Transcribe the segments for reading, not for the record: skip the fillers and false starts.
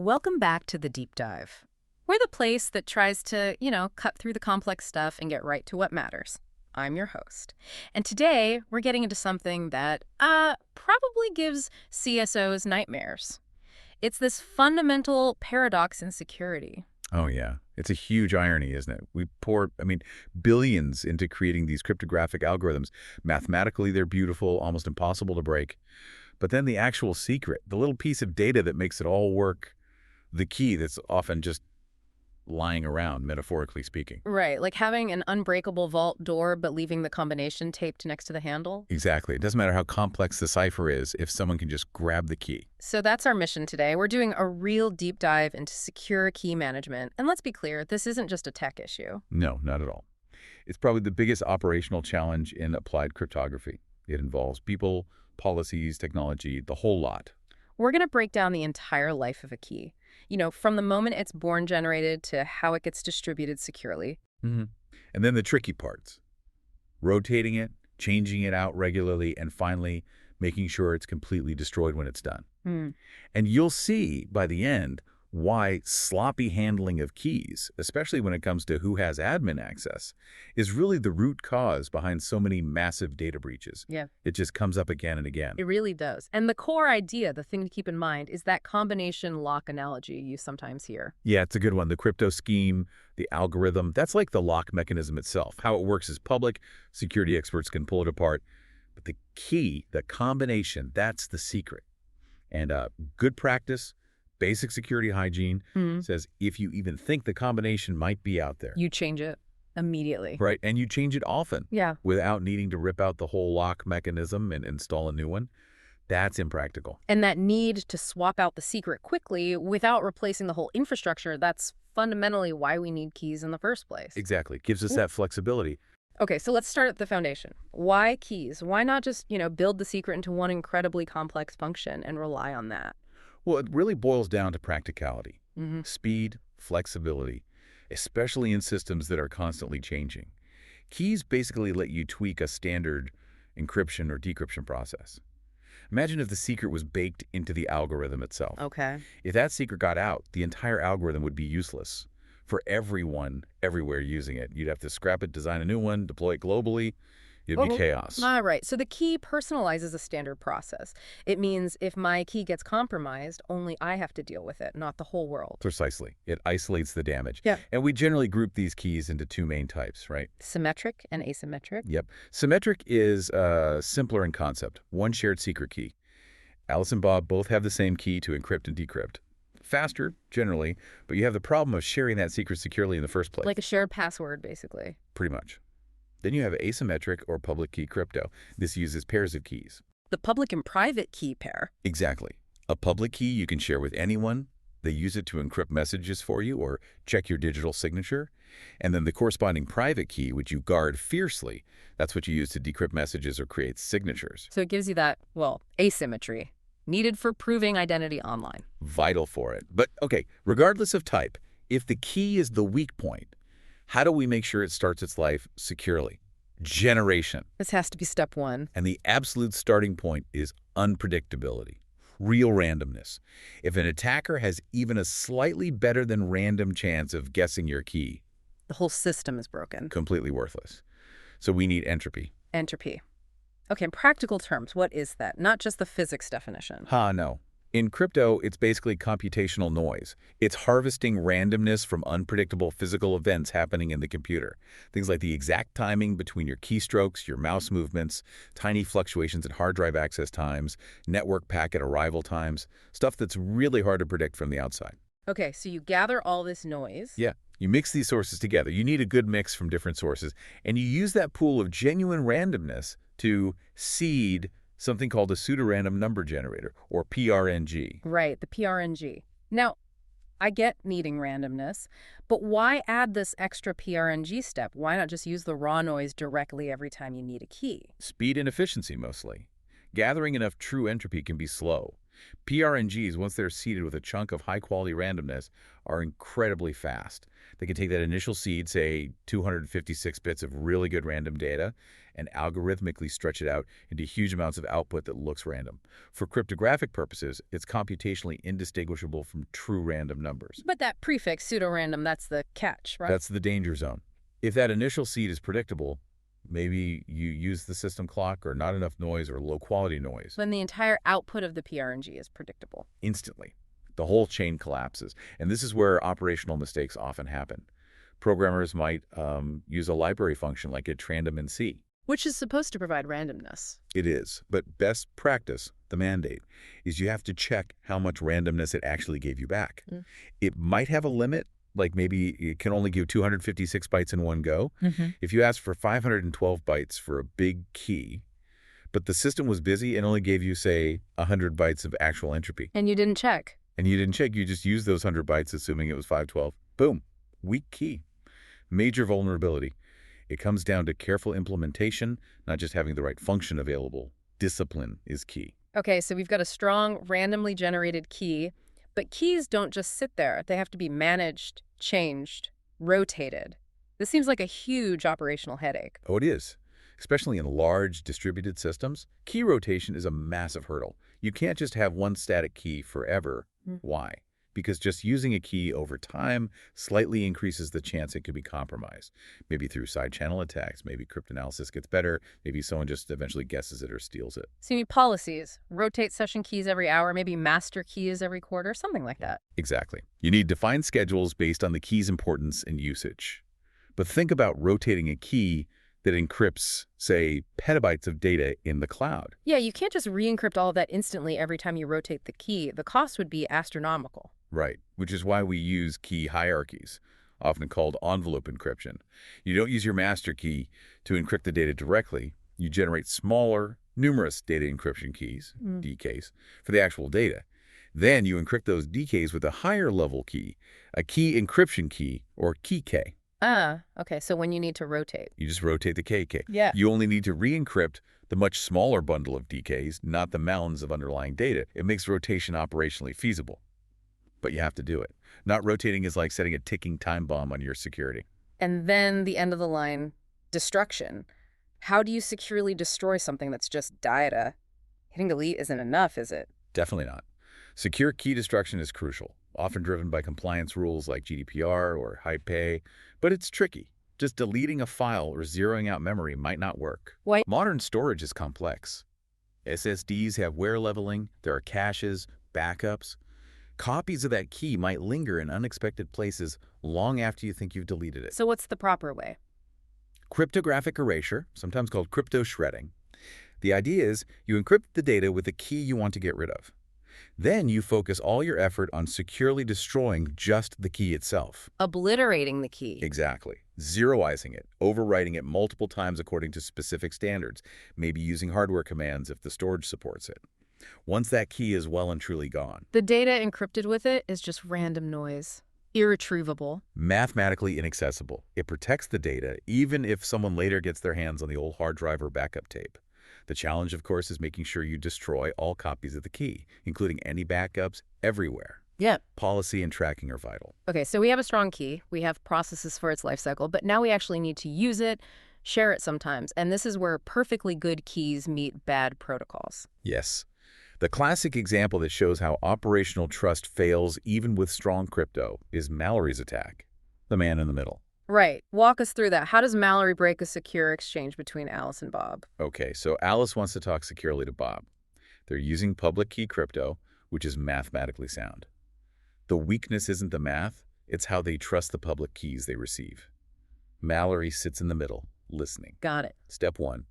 Welcome back to the Deep Dive. We're the place that tries to, cut through the complex stuff and get right to what matters. I'm your host. And today, we're getting into something that probably gives CSOs nightmares. It's this fundamental paradox in security. Oh, yeah. It's a huge irony, isn't it? We pour, billions into creating these cryptographic algorithms. Mathematically, they're beautiful, almost impossible to break. But then the actual secret, the little piece of data that makes it all work, the key that's often just lying around, metaphorically speaking. Right, like having an unbreakable vault door but leaving the combination taped next to the handle. Exactly. It doesn't matter how complex the cipher is if someone can just grab the key. So that's our mission today. We're doing a real deep dive into secure key management. And let's be clear, this isn't just a tech issue. No, not at all. It's probably the biggest operational challenge in applied cryptography. It involves people, policies, technology, the whole lot. We're going to break down the entire life of a key. From the moment it's born generated to how it gets distributed securely. And then the tricky parts. Rotating it, changing it out regularly, and finally making sure it's completely destroyed when it's done. And you'll see by the end why sloppy handling of keys, especially when it comes to who has admin access, is really the root cause behind so many massive data breaches. Yeah. It just comes up again and again. It really does. And the core idea, the thing to keep in mind, is that combination lock analogy you sometimes hear. Yeah, it's a good one. The crypto scheme, the algorithm, that's like the lock mechanism itself. How it works is public. Security experts can pull it apart. But the key, the combination, that's the secret. And good practice, basic security hygiene says if you even think the combination might be out there. You change it immediately. Right, and you change it often. Yeah. Without needing to rip out the whole lock mechanism and install a new one. That's impractical. And that need to swap out the secret quickly without replacing the whole infrastructure, that's fundamentally why we need keys in the first place. Exactly. Gives us that flexibility. Okay, so let's start at the foundation. Why keys? Why not just, build the secret into one incredibly complex function and rely on that? Well, it really boils down to practicality, speed, flexibility, especially in systems that are constantly changing. Keys basically let you tweak a standard encryption or decryption process. Imagine if the secret was baked into the algorithm itself. Okay. If that secret got out, the entire algorithm would be useless for everyone, everywhere using it. You'd have to scrap it, design a new one, deploy it globally. It'd be chaos. All right. So the key personalizes a standard process. It means if my key gets compromised, only I have to deal with it, not the whole world. Precisely. It isolates the damage. Yeah. And we generally group these keys into two main types, right? Symmetric and asymmetric. Yep. Symmetric is simpler in concept. One shared secret key. Alice and Bob both have the same key to encrypt and decrypt. Faster, generally, but you have the problem of sharing that secret securely in the first place. Like a shared password, basically. Pretty much. Then you have asymmetric or public key crypto. This uses pairs of keys. The public and private key pair. Exactly. A public key you can share with anyone. They use it to encrypt messages for you or check your digital signature. And then the corresponding private key, which you guard fiercely, that's what you use to decrypt messages or create signatures. So it gives you that, asymmetry, needed for proving identity online. Vital for it. But, okay, regardless of type, if the key is the weak point, how do we make sure it starts its life securely? Generation. This has to be step one. And the absolute starting point is unpredictability, real randomness. If an attacker has even a slightly better than random chance of guessing your key, the whole system is broken. Completely worthless. So we need entropy. Entropy. Okay, in practical terms, what is that? Not just the physics definition. No. In crypto, it's basically computational noise. It's harvesting randomness from unpredictable physical events happening in the computer. Things like the exact timing between your keystrokes, your mouse movements, tiny fluctuations in hard drive access times, network packet arrival times, stuff that's really hard to predict from the outside. Okay, so you gather all this noise. Yeah, you mix these sources together. You need a good mix from different sources, and you use that pool of genuine randomness to seed something called a pseudorandom number generator, or PRNG. Right, the PRNG. Now, I get needing randomness, but why add this extra PRNG step? Why not just use the raw noise directly every time you need a key? Speed and efficiency, mostly. Gathering enough true entropy can be slow. PRNGs, once they're seeded with a chunk of high-quality randomness, are incredibly fast. They can take that initial seed, say 256 bits of really good random data, and algorithmically stretch it out into huge amounts of output that looks random. For cryptographic purposes, it's computationally indistinguishable from true random numbers. But that prefix, pseudo-random, that's the catch, right? That's the danger zone. If that initial seed is predictable, maybe you use the system clock or not enough noise or low-quality noise. Then the entire output of the PRNG is predictable. Instantly. The whole chain collapses. And this is where operational mistakes often happen. Programmers might use a library function like getrandom in C. Which is supposed to provide randomness. It is. But best practice, the mandate, is you have to check how much randomness it actually gave you back. It might have a limit, like maybe it can only give 256 bytes in one go. If you ask for 512 bytes for a big key, but the system was busy and only gave you, say, 100 bytes of actual entropy. And you didn't check. And you didn't check, you just used those 100 bytes assuming it was 512. Boom. Weak key. Major vulnerability. It comes down to careful implementation, not just having the right function available. Discipline is key. Okay, so we've got a strong, randomly generated key, but keys don't just sit there. They have to be managed, changed, rotated. This seems like a huge operational headache. Oh, it is. Especially in large distributed systems, key rotation is a massive hurdle. You can't just have one static key forever. Why? Because just using a key over time slightly increases the chance it could be compromised. Maybe through side channel attacks, maybe cryptanalysis gets better, maybe someone just eventually guesses it or steals it. So you need policies, rotate session keys every hour, maybe master keys every quarter, something like that. Exactly. You need defined schedules based on the key's importance and usage. But think about rotating a key that encrypts, say, petabytes of data in the cloud. Yeah, you can't just re-encrypt all of that instantly every time you rotate the key. The cost would be astronomical. Right, which is why we use key hierarchies, often called envelope encryption. You don't use your master key to encrypt the data directly. You generate smaller, numerous data encryption keys, DKs, for the actual data. Then you encrypt those DKs with a higher level key, a key encryption key, or key K. Okay, so when you need to rotate. You just rotate the KK. Yeah. You only need to re-encrypt the much smaller bundle of DKs, not the mountains of underlying data. It makes rotation operationally feasible. But you have to do it. Not rotating is like setting a ticking time bomb on your security. And then the end of the line, destruction. How do you securely destroy something that's just data? Hitting delete isn't enough, is it? Definitely not. Secure key destruction is crucial, often driven by compliance rules like GDPR or high pay, but it's tricky. Just deleting a file or zeroing out memory might not work. Why? Modern storage is complex. SSDs have wear leveling, there are caches, backups. Copies of that key might linger in unexpected places long after you think you've deleted it. So what's the proper way? Cryptographic erasure, sometimes called crypto shredding. The idea is you encrypt the data with the key you want to get rid of. Then you focus all your effort on securely destroying just the key itself. Obliterating the key. Exactly. Zeroizing it, overwriting it multiple times according to specific standards, maybe using hardware commands if the storage supports it. Once that key is well and truly gone, The data encrypted with it is just random noise. Irretrievable. mathematically inaccessible. It protects the data even if someone later gets their hands on the old hard drive or backup tape. The challenge, of course, is making sure you destroy all copies of the key, including any backups everywhere. Yeah. Policy and tracking are vital. Okay, so we have a strong key. We have processes for its life cycle, but now we actually need to use it, share it sometimes. And this is where perfectly good keys meet bad protocols. Yes. The classic example that shows how operational trust fails even with strong crypto is Mallory's attack, the man in the middle. Right. Walk us through that. How does Mallory break a secure exchange between Alice and Bob? Okay, so Alice wants to talk securely to Bob. They're using public key crypto, which is mathematically sound. The weakness isn't the math, it's how they trust the public keys they receive. Mallory sits in the middle, listening. Got it. Step 1.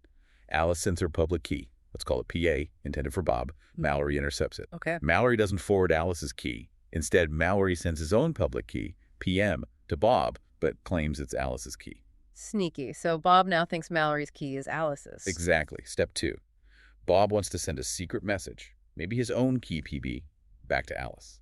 Alice sends her public key. Let's call it PA, intended for Bob. Mallory intercepts it. Okay. Mallory doesn't forward Alice's key. Instead, Mallory sends his own public key, PM, to Bob, but claims it's Alice's key. Sneaky. So Bob now thinks Mallory's key is Alice's. Exactly. Step 2. Bob wants to send a secret message, maybe his own key PB, back to Alice.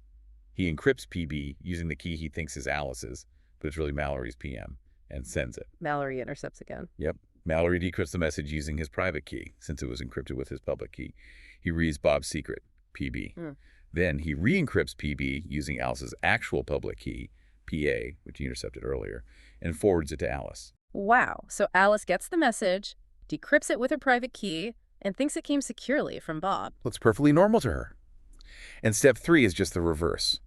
He encrypts PB using the key he thinks is Alice's, but it's really Mallory's PM, and sends it. Mallory intercepts again. Yep. Mallory decrypts the message using his private key, since it was encrypted with his public key. He reads Bob's secret, PB. Hmm. Then he re-encrypts PB using Alice's actual public key, PA, which he intercepted earlier, and forwards it to Alice. Wow. So Alice gets the message, decrypts it with her private key, and thinks it came securely from Bob. Looks perfectly normal to her. And step 3 is just the reverse.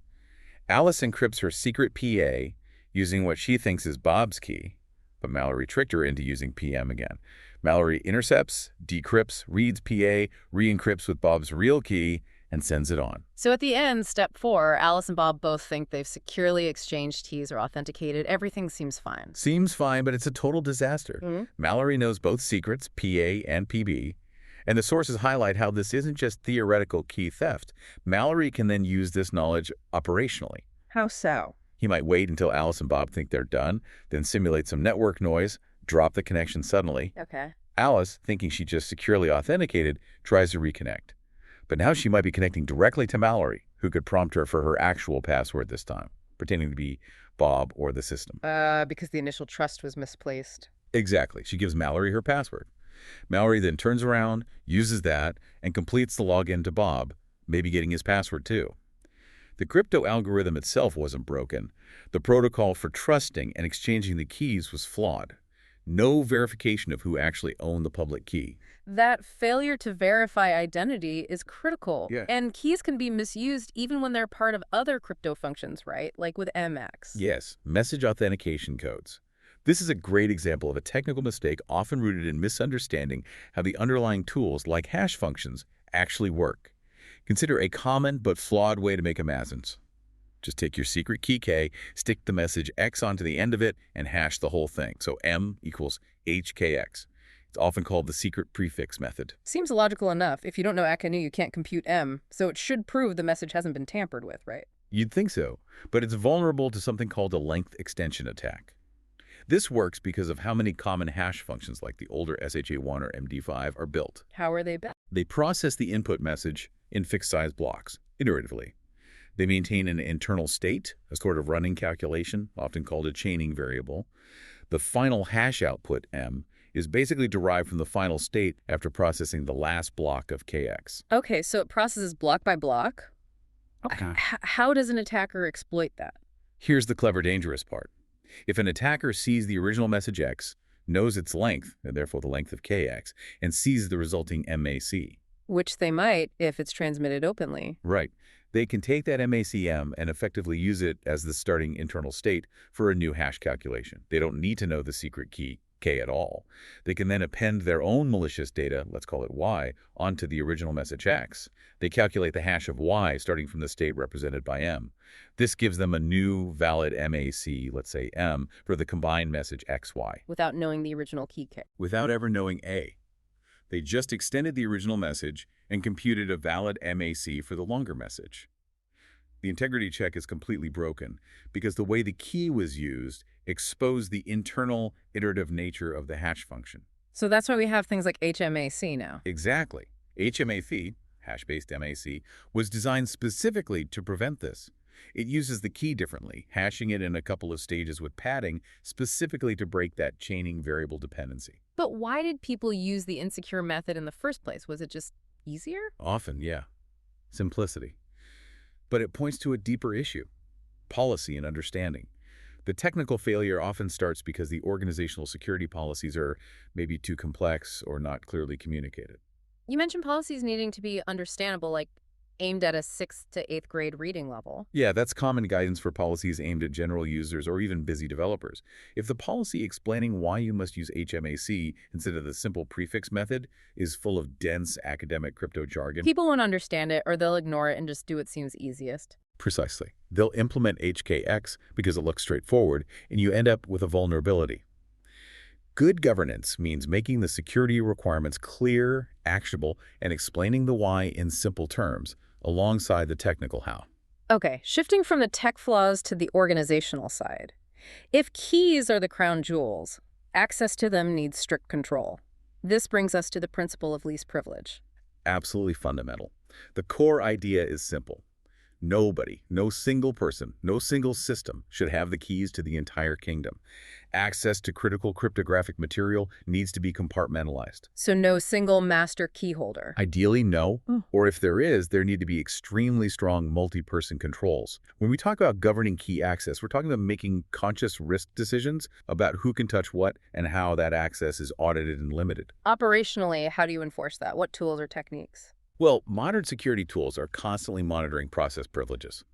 Alice encrypts her secret PA using what she thinks is Bob's key, but Mallory tricked her into using PM again. Mallory intercepts, decrypts, reads PA, re-encrypts with Bob's real key, and sends it on. So at the end, step 4, Alice and Bob both think they've securely exchanged keys or authenticated. Everything seems fine. Seems fine, but it's a total disaster. Mallory knows both secrets, PA and PB, and the sources highlight how this isn't just theoretical key theft. Mallory can then use this knowledge operationally. How so? He might wait until Alice and Bob think they're done, then simulate some network noise, drop the connection suddenly. Okay. Alice, thinking she just securely authenticated, tries to reconnect. But now she might be connecting directly to Mallory, who could prompt her for her actual password this time, pretending to be Bob or the system. Because the initial trust was misplaced. Exactly. She gives Mallory her password. Mallory then turns around, uses that, and completes the login to Bob, maybe getting his password too. The crypto algorithm itself wasn't broken. The protocol for trusting and exchanging the keys was flawed. No verification of who actually owned the public key. That failure to verify identity is critical. Yeah. And keys can be misused even when they're part of other crypto functions, right? Like with MX. Yes, message authentication codes. This is a great example of a technical mistake often rooted in misunderstanding how the underlying tools, like hash functions, actually work. Consider a common but flawed way to make a Mazins. Just take your secret key K, stick the message X onto the end of it, and hash the whole thing. So M equals HKX. It's often called the secret prefix method. Seems logical enough. If you don't know Akanu, you can't compute M, so it should prove the message hasn't been tampered with, right? You'd think so, but it's vulnerable to something called a length extension attack. This works because of how many common hash functions like the older SHA-1 or MD5 are built. How are they built? They process the input message in fixed-size blocks, iteratively. They maintain an internal state, a sort of running calculation, often called a chaining variable. The final hash output, M, is basically derived from the final state after processing the last block of KX. Okay, so it processes block by block? Okay. How does an attacker exploit that? Here's the clever, dangerous part. If an attacker sees the original message X, knows its length, and therefore the length of KX, and sees the resulting MAC. Which they might if it's transmitted openly. Right. They can take that MACM and effectively use it as the starting internal state for a new hash calculation. They don't need to know the secret key, K, at all. They can then append their own malicious data, let's call it Y, onto the original message X. They calculate the hash of Y starting from the state represented by M. This gives them a new valid MAC, let's say M, for the combined message XY. Without knowing the original key K. Without ever knowing A. They just extended the original message and computed a valid MAC for the longer message. The integrity check is completely broken because the way the key was used exposed the internal iterative nature of the hash function. So that's why we have things like HMAC now. Exactly. HMAC, hash-based MAC, was designed specifically to prevent this. It uses the key differently, hashing it in a couple of stages with padding specifically to break that chaining variable dependency. But why did people use the insecure method in the first place? Was it just easier? Often, yeah. Simplicity. But it points to a deeper issue, policy and understanding. The technical failure often starts because the organizational security policies are maybe too complex or not clearly communicated. You mentioned policies needing to be understandable, like aimed at a 6th to 8th grade reading level. Yeah, that's common guidance for policies aimed at general users or even busy developers. If the policy explaining why you must use HMAC instead of the simple prefix method is full of dense academic crypto jargon, People won't understand it, or they'll ignore it and just do what seems easiest. precisely. They'll implement HKX because it looks straightforward, and you end up with a vulnerability. Good governance means making the security requirements clear, actionable, and explaining the why in simple terms, alongside the technical how. Okay, shifting from the tech flaws to the organizational side. If keys are the crown jewels, access to them needs strict control. This brings us to the principle of least privilege. Absolutely fundamental. The core idea is simple. Nobody, no single person, no single system should have the keys to the entire kingdom. Access to critical cryptographic material needs to be compartmentalized. So no single master key holder. Ideally, no. Oh. Or if there is, there need to be extremely strong multi-person controls. When we talk about governing key access, we're talking about making conscious risk decisions about who can touch what and how that access is audited and limited. Operationally, how do you enforce that? What tools or techniques? Well, modern security tools are constantly monitoring process privileges,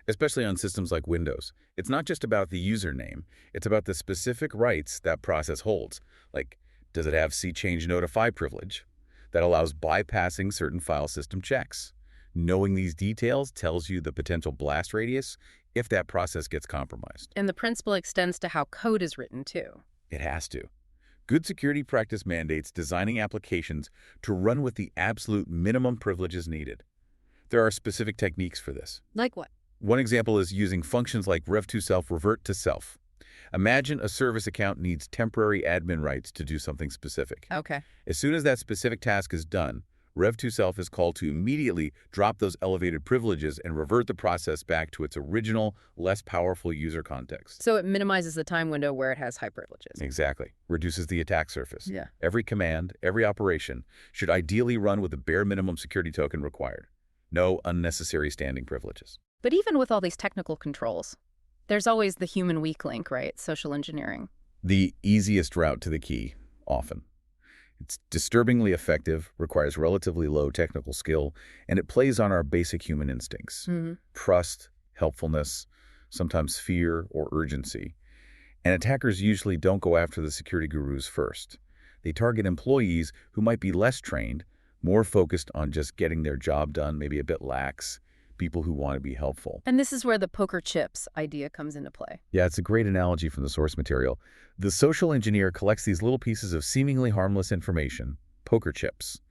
especially on systems like Windows. It's not just about the username, it's about the specific rights that process holds. Like, does it have change notify privilege that allows bypassing certain file system checks? Knowing these details tells you the potential blast radius if that process gets compromised. And the principle extends to how code is written, too. It has to. Good security practice mandates designing applications to run with the absolute minimum privileges needed. There are specific techniques for this. Like what? One example is using functions like rev2self revert to self. Imagine a service account needs temporary admin rights to do something specific. Okay. As soon as that specific task is done, rev2self is called to immediately drop those elevated privileges and revert the process back to its original, less powerful user context. So it minimizes the time window where it has high privileges. Exactly. Reduces the attack surface. Yeah. Every command, every operation should ideally run with the bare minimum security token required. No unnecessary standing privileges. But even with all these technical controls, there's always the human weak link, right? Social engineering. The easiest route to the key, often. It's disturbingly effective, requires relatively low technical skill, and it plays on our basic human instincts. Trust, helpfulness, sometimes fear or urgency. And attackers usually don't go after the security gurus first. They target employees who might be less trained, more focused on just getting their job done, maybe a bit lax, people who want to be helpful. And this is where the poker chips idea comes into play. Yeah, it's a great analogy from the source material. The social engineer collects these little pieces of seemingly harmless information, poker chips,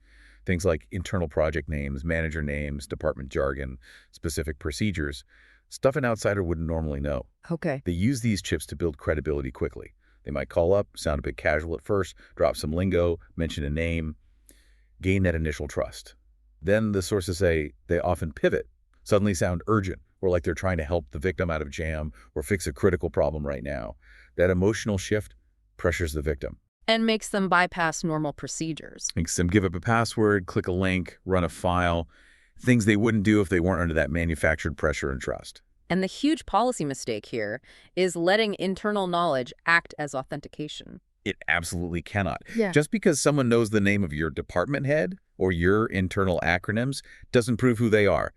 things like internal project names, manager names, department jargon, specific procedures, stuff an outsider wouldn't normally know. Okay. They use these chips to build credibility quickly. They might call up, sound a bit casual at first, drop some lingo, mention a name, gain that initial trust. Then the sources say they often pivot, suddenly sound urgent, or like they're trying to help the victim out of jam or fix a critical problem right now. That emotional shift pressures the victim. And makes them bypass normal procedures. Makes them give up a password, click a link, run a file, things they wouldn't do if they weren't under that manufactured pressure and trust. And the huge policy mistake here is letting internal knowledge act as authentication. It absolutely cannot. Yeah. Just because someone knows the name of your department head or your internal acronyms doesn't prove who they are.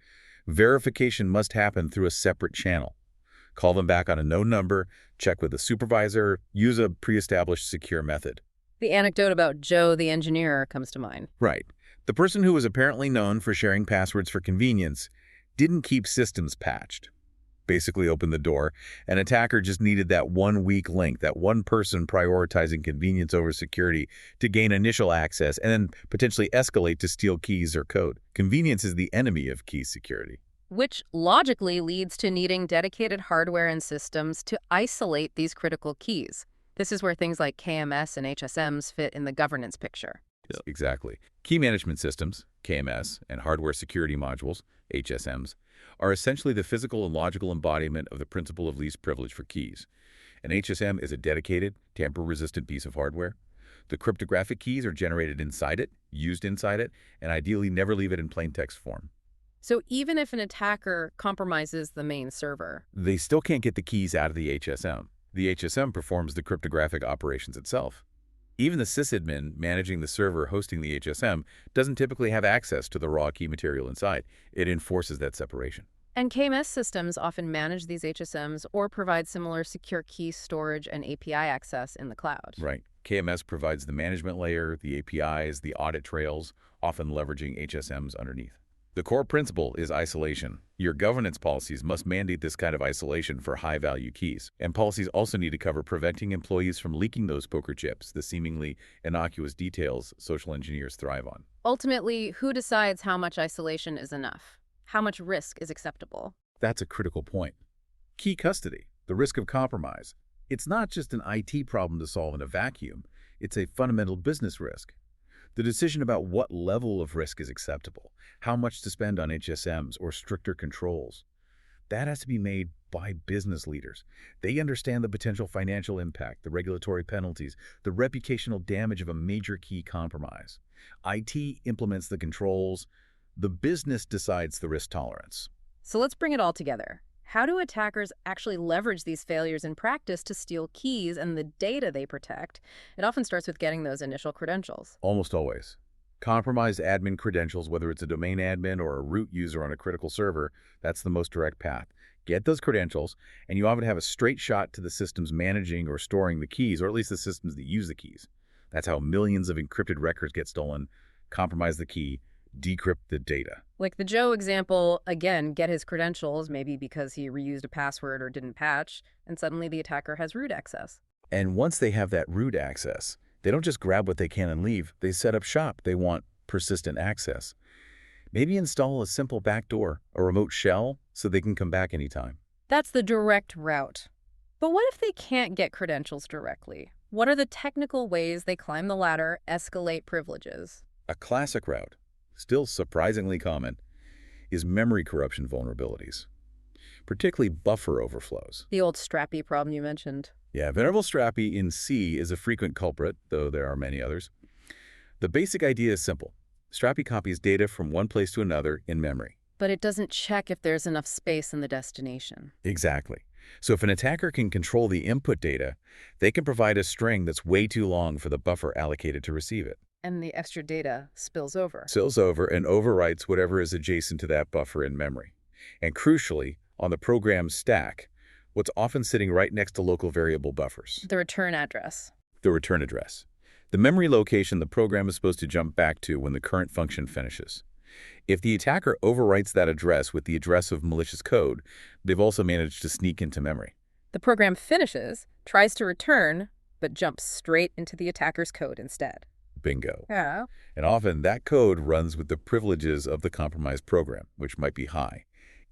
Verification must happen through a separate channel. Call them back on a known number, check with a supervisor, use a pre-established secure method. The anecdote about Joe the engineer comes to mind. Right. The person who was apparently known for sharing passwords for convenience didn't keep systems patched. Basically opened the door. An attacker just needed that one weak link, that one person prioritizing convenience over security to gain initial access and then potentially escalate to steal keys or code. Convenience is the enemy of key security. Which logically leads to needing dedicated hardware and systems to isolate these critical keys. This is where things like KMS and HSMs fit in the governance picture. Yes, exactly. Key management systems, KMS, and hardware security modules, HSMs, are essentially the physical and logical embodiment of the principle of least privilege for keys. An HSM is a dedicated, tamper-resistant piece of hardware. The cryptographic keys are generated inside it, used inside it, and ideally never leave it in plain text form. So even if an attacker compromises the main server, they still can't get the keys out of the HSM. The HSM performs the cryptographic operations itself. Even the sysadmin managing the server hosting the HSM doesn't typically have access to the raw key material inside. It enforces that separation. And KMS systems often manage these HSMs or provide similar secure key storage and API access in the cloud. Right. KMS provides the management layer, the APIs, the audit trails, often leveraging HSMs underneath. The core principle is isolation. Your governance policies must mandate this kind of isolation for high-value keys. And policies also need to cover preventing employees from leaking those poker chips, the seemingly innocuous details social engineers thrive on. Ultimately, who decides how much isolation is enough? How much risk is acceptable? That's a critical point. Key custody, the risk of compromise. It's not just an IT problem to solve in a vacuum. It's a fundamental business risk. The decision about what level of risk is acceptable, how much to spend on HSMs or stricter controls, that has to be made by business leaders. They understand the potential financial impact, the regulatory penalties, the reputational damage of a major key compromise. IT implements the controls. The business decides the risk tolerance. So let's bring it all together. How do attackers actually leverage these failures in practice to steal keys and the data they protect? It often starts with getting those initial credentials. Almost always. Compromised admin credentials, whether it's a domain admin or a root user on a critical server, that's the most direct path. Get those credentials, and you often have a straight shot to the systems managing or storing the keys, or at least the systems that use the keys. That's how millions of encrypted records get stolen, compromise the key, decrypt the data. Like the Joe example, again, get his credentials, maybe because he reused a password or didn't patch, and suddenly the attacker has root access. And once they have that root access, they don't just grab what they can and leave. They set up shop. They want persistent access. Maybe install a simple backdoor, a remote shell, so they can come back anytime. That's the direct route. But what if they can't get credentials directly? What are the technical ways they climb the ladder, escalate privileges? A classic route, still surprisingly common, is memory corruption vulnerabilities, particularly buffer overflows. The old Strappy problem you mentioned. Yeah, Venerable Strappy in C is a frequent culprit, though there are many others. The basic idea is simple. Strappy copies data from one place to another in memory. But it doesn't check if there's enough space in the destination. Exactly. So if an attacker can control the input data, they can provide a string that's way too long for the buffer allocated to receive it. And the extra data spills over. Spills over and overwrites whatever is adjacent to that buffer in memory. And crucially, on the program stack, what's often sitting right next to local variable buffers. The return address. The return address. The memory location the program is supposed to jump back to when the current function finishes. If the attacker overwrites that address with the address of malicious code, they've also managed to sneak into memory. The program finishes, tries to return, but jumps straight into the attacker's code instead. Bingo. Yeah. And often that code runs with the privileges of the compromised program, which might be high.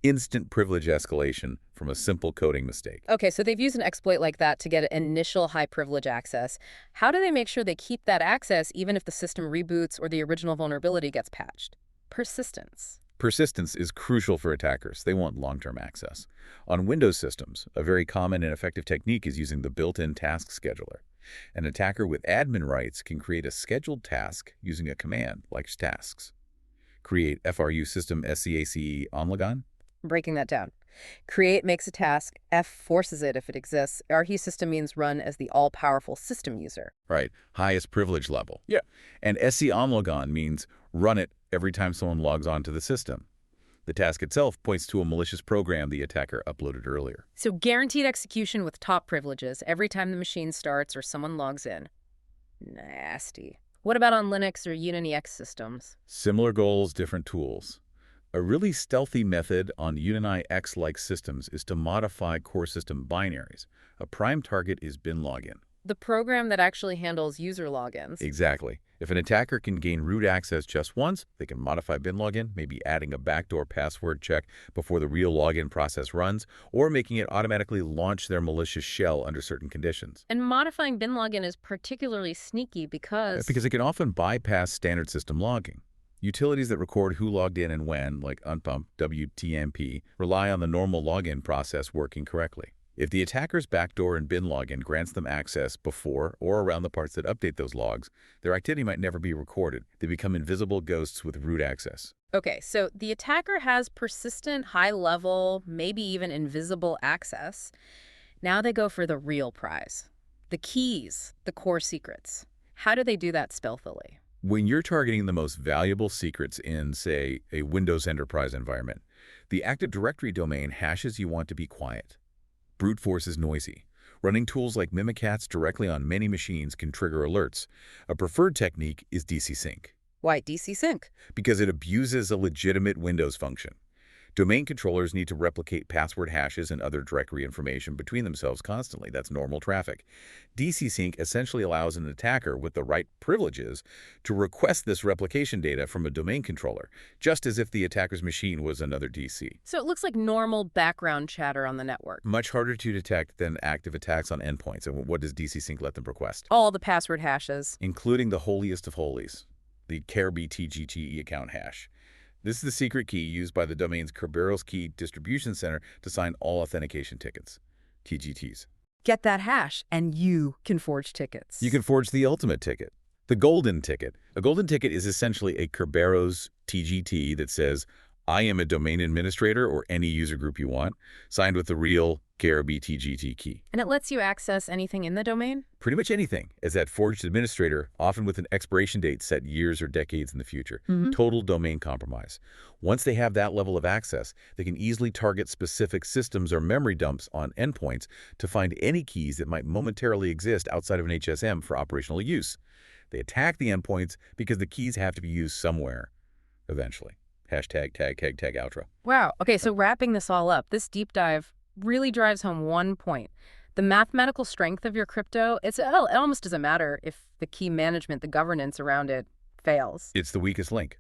Instant privilege escalation from a simple coding mistake. Okay, so they've used an exploit like that to get initial high privilege access. How do they make sure they keep that access even if the system reboots or the original vulnerability gets patched? Persistence. Persistence is crucial for attackers. They want long-term access. On Windows systems, a very common and effective technique is using the built-in task scheduler. An attacker with admin rights can create a scheduled task using a command like tasks. Create FRU system SCACE onlogon. Breaking that down. Create makes a task, F forces it if it exists. RE system means run as the all-powerful system user. Right, highest privilege level. Yeah. And SC onlogon means run it every time someone logs on to the system. The task itself points to a malicious program the attacker uploaded earlier. So guaranteed execution with top privileges every time the machine starts or someone logs in. Nasty. What about on Linux or UniX systems? Similar goals, different tools. A really stealthy method on UniX-like systems is to modify core system binaries. A prime target is bin login. The program that actually handles user logins. Exactly. If an attacker can gain root access just once, they can modify bin login, maybe adding a backdoor password check before the real login process runs, or making it automatically launch their malicious shell under certain conditions. And modifying bin login is particularly sneaky because it can often bypass standard system logging. Utilities that record who logged in and when, like unpump, WTMP, rely on the normal login process working correctly. If the attacker's backdoor and bin login grants them access before or around the parts that update those logs, their activity might never be recorded. They become invisible ghosts with root access. Okay, so the attacker has persistent, high-level, maybe even invisible access. Now they go for the real prize. The keys, the core secrets. How do they do that stealthily? When you're targeting the most valuable secrets in, say, a Windows enterprise environment, the Active Directory domain hashes you want to be quiet. Brute force is noisy. Running tools like Mimikatz directly on many machines can trigger alerts. A preferred technique is DC sync. Why DC sync? Because it abuses a legitimate Windows function. Domain controllers need to replicate password hashes and other directory information between themselves constantly. That's normal traffic. DC sync essentially allows an attacker with the right privileges to request this replication data from a domain controller, just as if the attacker's machine was another DC. So it looks like normal background chatter on the network. Much harder to detect than active attacks on endpoints. And what does DC sync let them request? All the password hashes. Including the holiest of holies. the KRBTGTE account hash. This is the secret key used by the domain's Kerberos Key Distribution Center to sign all authentication tickets, TGTs. Get that hash, and you can forge tickets. You can forge the ultimate ticket, the golden ticket. A golden ticket is essentially a Kerberos TGT that says, I am a domain administrator or any user group you want, signed with the real KRBTGT key. And it lets you access anything in the domain? Pretty much anything, as that forged administrator, often with an expiration date set years or decades in the future. Total domain compromise. Once they have that level of access, they can easily target specific systems or memory dumps on endpoints to find any keys that might momentarily exist outside of an HSM for operational use. They attack the endpoints because the keys have to be used somewhere, eventually. Hashtag tag outro. Wow. Okay, so wrapping this all up, this deep dive really drives home one point. The mathematical strength of your crypto, it almost doesn't matter if the key management, the governance around it, fails. It's the weakest link.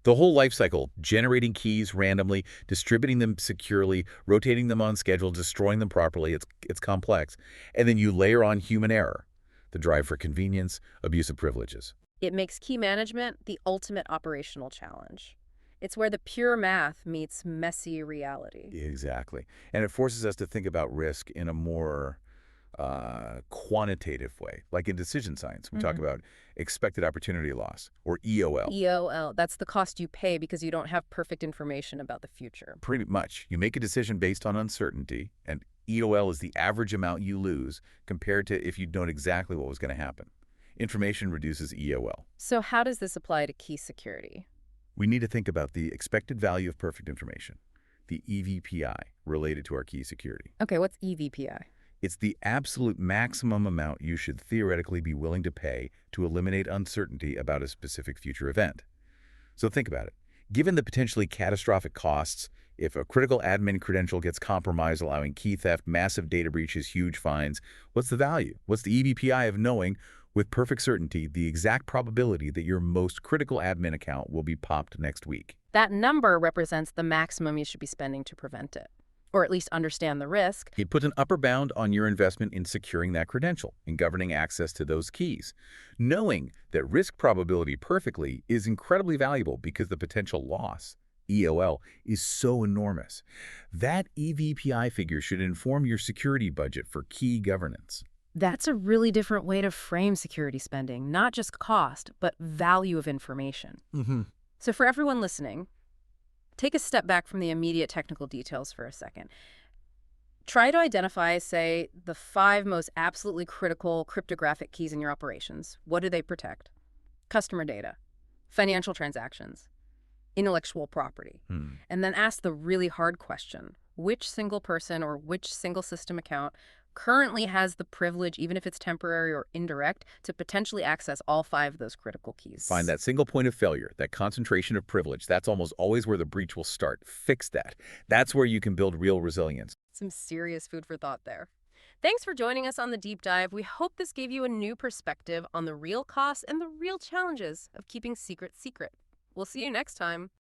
The whole life cycle, generating keys randomly, distributing them securely, rotating them on schedule, destroying them properly, it's complex. And then you layer on human error, the drive for convenience, abuse of privileges. It makes key management the ultimate operational challenge. It's where the pure math meets messy reality. Exactly. And it forces us to think about risk in a more quantitative way, like in decision science. We talk about expected opportunity loss, or EOL. EOL, that's the cost you pay because you don't have perfect information about the future. Pretty much. You make a decision based on uncertainty, and EOL is the average amount you lose compared to if you'd known exactly what was going to happen. Information reduces EOL. So how does this apply to key security? We need to think about the expected value of perfect information, the EVPI, related to our key security. Okay, what's EVPI? It's the absolute maximum amount you should theoretically be willing to pay to eliminate uncertainty about a specific future event. So think about it. Given the potentially catastrophic costs, if a critical admin credential gets compromised, allowing key theft, massive data breaches, huge fines, what's the value? What's the EVPI of knowing with perfect certainty the exact probability that your most critical admin account will be popped next week? That number represents the maximum you should be spending to prevent it, or at least understand the risk. It puts an upper bound on your investment in securing that credential, in governing access to those keys. Knowing that risk probability perfectly is incredibly valuable because the potential loss, EOL, is so enormous. That EVPI figure should inform your security budget for key governance. That's a really different way to frame security spending, not just cost, but value of information. So for everyone listening, take a step back from the immediate technical details for a second. Try to identify, say, the 5 most absolutely critical cryptographic keys in your operations. What do they protect? Customer data, financial transactions, intellectual property. And then ask the really hard question: which single person or which single system account currently has the privilege, even if it's temporary or indirect, to potentially access all 5 of those critical keys? Find that single point of failure, that concentration of privilege. That's almost always where the breach will start. Fix that. That's where you can build real resilience. Some serious food for thought there. Thanks for joining us on the deep dive. We hope this gave you a new perspective on the real costs and the real challenges of keeping secrets secret. We'll see you next time.